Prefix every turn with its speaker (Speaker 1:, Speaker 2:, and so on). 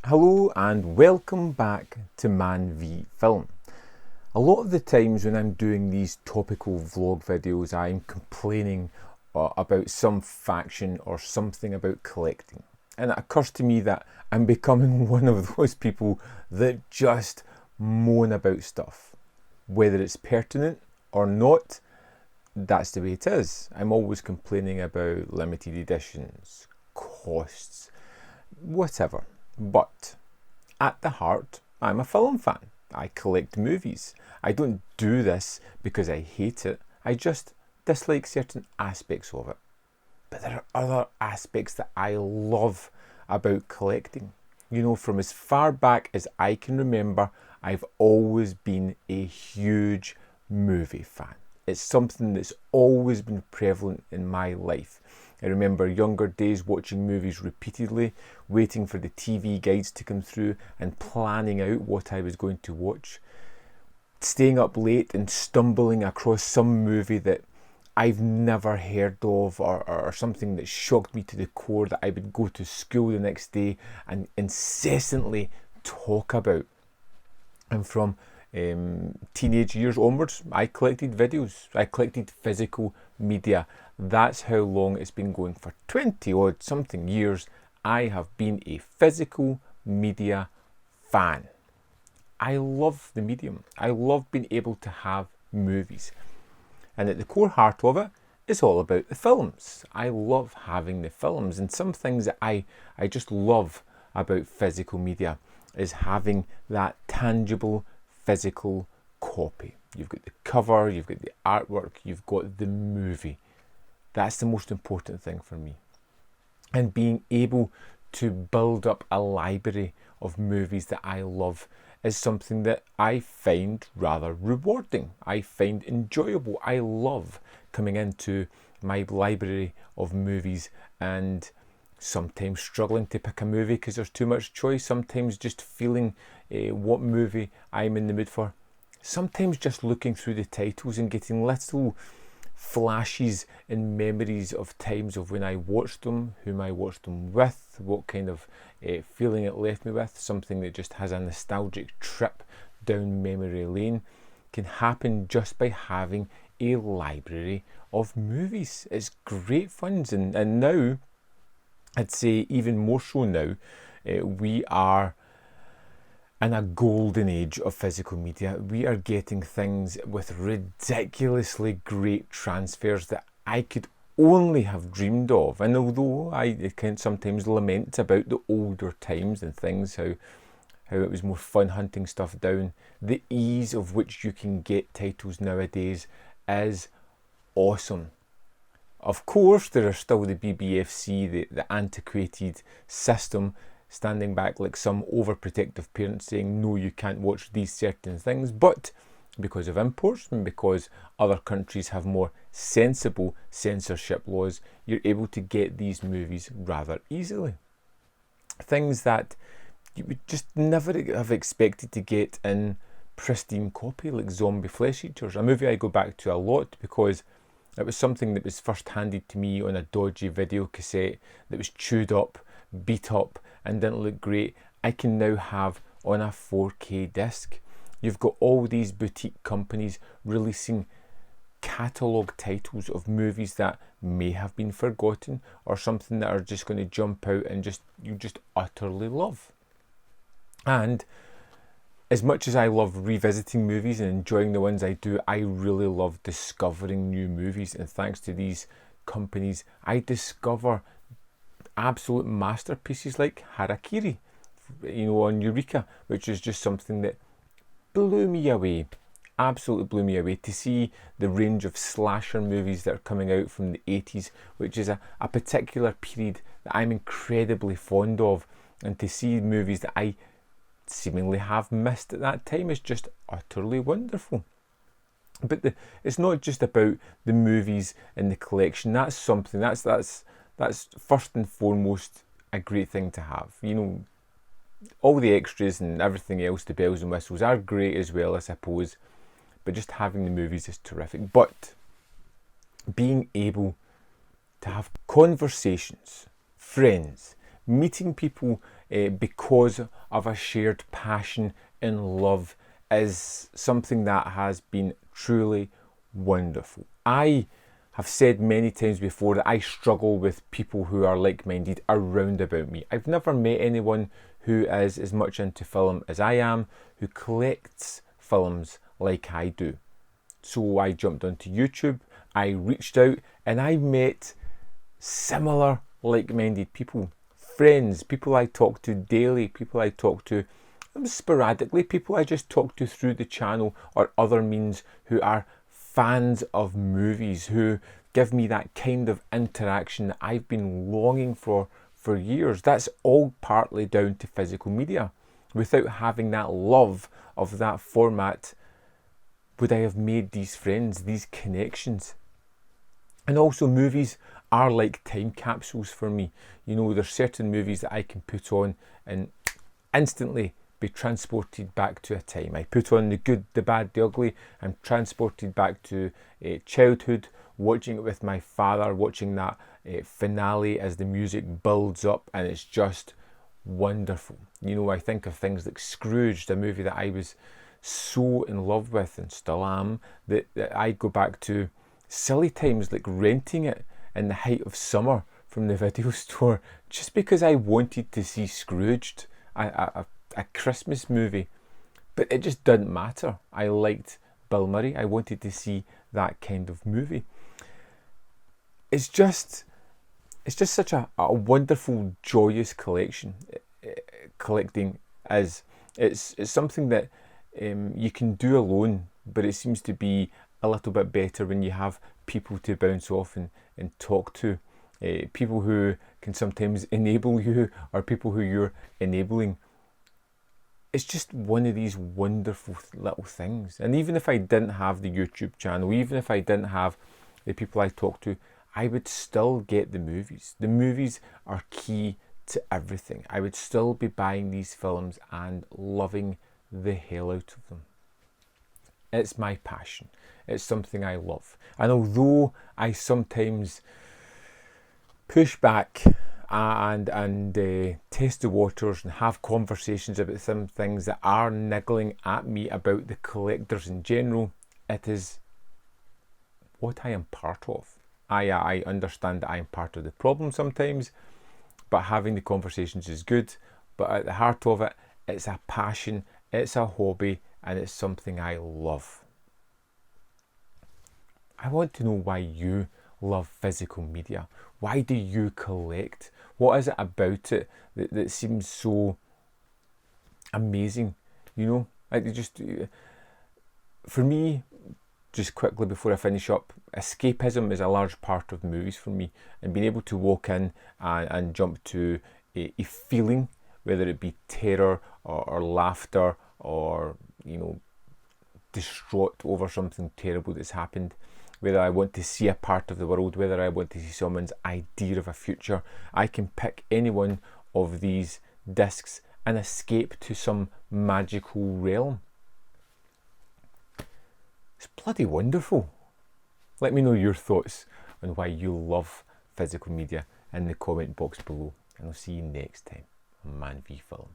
Speaker 1: Hello and welcome back to Man v Film. A lot of the times when I'm doing these topical vlog videos, I'm complaining about some faction or something about collecting. And it occurs to me that I'm becoming one of those people that just moan about stuff. Whether it's pertinent or not, that's the way it is. I'm always complaining about limited editions, costs, whatever. But at the heart, I'm a film fan. I collect movies. I don't do this because I hate it. I just dislike certain aspects of it. But there are other aspects that I love about collecting. You know, from as far back as I can remember, I've always been a huge movie fan. It's something that's always been prevalent in my life. I remember younger days watching movies repeatedly, waiting for the TV guides to come through and planning out what I was going to watch. Staying up late and stumbling across some movie that I've never heard of or something that shocked me to the core that I would go to school the next day and incessantly talk about. And from teenage years onwards, I collected videos. I collected physical media. That's how long it's been going. For 20 odd something years, I have been a physical media fan. I love the medium. I love being able to have movies. And at the core heart of it, it's all about the films. I love having the films. And some things that I just love about physical media is having that tangible physical copy. You've got the cover, you've got the artwork, you've got the movie. That's the most important thing for me. And being able to build up a library of movies that I love is something that I find rather rewarding. I find enjoyable. I love coming into my library of movies and sometimes struggling to pick a movie because there's too much choice, sometimes just feeling what movie I'm in the mood for, sometimes just looking through the titles and getting little flashes and memories of times of when I watched them, whom I watched them with, what kind of feeling it left me with, something that just has a nostalgic trip down memory lane can happen just by having a library of movies. It's great fun, and now I'd say even more so now, we are in a golden age of physical media. We are getting things with ridiculously great transfers that I could only have dreamed of. And although I can sometimes lament about the older times and things, how it was more fun hunting stuff down, the ease of which you can get titles nowadays is awesome. Of course, there are still the BBFC, the antiquated system, standing back like some overprotective parents saying, no, you can't watch these certain things. But because of imports and because other countries have more sensible censorship laws, you're able to get these movies rather easily. Things that you would just never have expected to get in pristine copy, like Zombie Flesh Eaters, a movie I go back to a lot because it was something that was first handed to me on a dodgy video cassette that was chewed up, beat up, and didn't look great. I can now have on a 4K disc. You've got all these boutique companies releasing catalogue titles of movies that may have been forgotten or something that are just going to jump out and you just utterly love. And as much as I love revisiting movies and enjoying the ones I do, I really love discovering new movies. And thanks to these companies, I discover absolute masterpieces like Harakiri, on Eureka, which is just something that blew me away. Absolutely blew me away to see the range of slasher movies that are coming out from the 80s, which is a particular period that I'm incredibly fond of. And to see movies that I seemingly have missed at that time is just utterly wonderful. But it's not just about the movies in the collection. That's something that's first and foremost a great thing to have. All the extras and everything else, the bells and whistles, are great as well, I suppose. But just having the movies is terrific. But being able to have conversations, friends, meeting people because of a shared passion and love is something that has been truly wonderful. I have said many times before that I struggle with people who are like-minded around about me. I've never met anyone who is as much into film as I am, who collects films like I do. So I jumped onto YouTube, I reached out, and I met similar like-minded people, friends, people I talk to daily, people I talk to sporadically, people I just talk to through the channel or other means, who are fans of movies, who give me that kind of interaction that I've been longing for years. That's all partly down to physical media. Without having that love of that format, would I have made these friends, these connections? And also, movies are like time capsules for me. You know, there's certain movies that I can put on and instantly be transported back to a time. I put on the good, the bad, the ugly. I'm transported back to childhood, watching it with my father, watching that finale as the music builds up, and it's just wonderful. You know, I think of things like Scrooge, a movie that I was so in love with and still am, that I go back to silly times like renting it in the height of summer from the video store just because I wanted to see Scrooged, a Christmas movie. But it just didn't matter. I liked Bill Murray. I wanted to see that kind of movie. It's just such a wonderful, joyous collection. Collecting is it's something that you can do alone, but it seems to be a little bit better when you have people to bounce off and talk to. People who can sometimes enable you, or people who you're enabling. It's just one of these wonderful little things. And even if I didn't have the YouTube channel, even if I didn't have the people I talk to, I would still get the movies. The movies are key to everything. I would still be buying these films and loving the hell out of them. It's my passion. It's something I love. And although I sometimes push back and test the waters and have conversations about some things that are niggling at me about the collectors in general, it is what I am part of. I understand that I am part of the problem sometimes, but having the conversations is good. But at the heart of it, it's a passion, it's a hobby, and it's something I love. I want to know why you love physical media. Why do you collect? What is it about it that seems so amazing? You know, like just for me, just quickly before I finish up, escapism is a large part of movies for me, and being able to walk in and jump to a feeling, whether it be terror or laughter or, you know, distraught over something terrible that's happened, whether I want to see a part of the world, whether I want to see someone's idea of a future, I can pick any one of these discs and escape to some magical realm. It's bloody wonderful. Let me know your thoughts on why you love physical media in the comment box below, and I'll see you next time on Man v Film.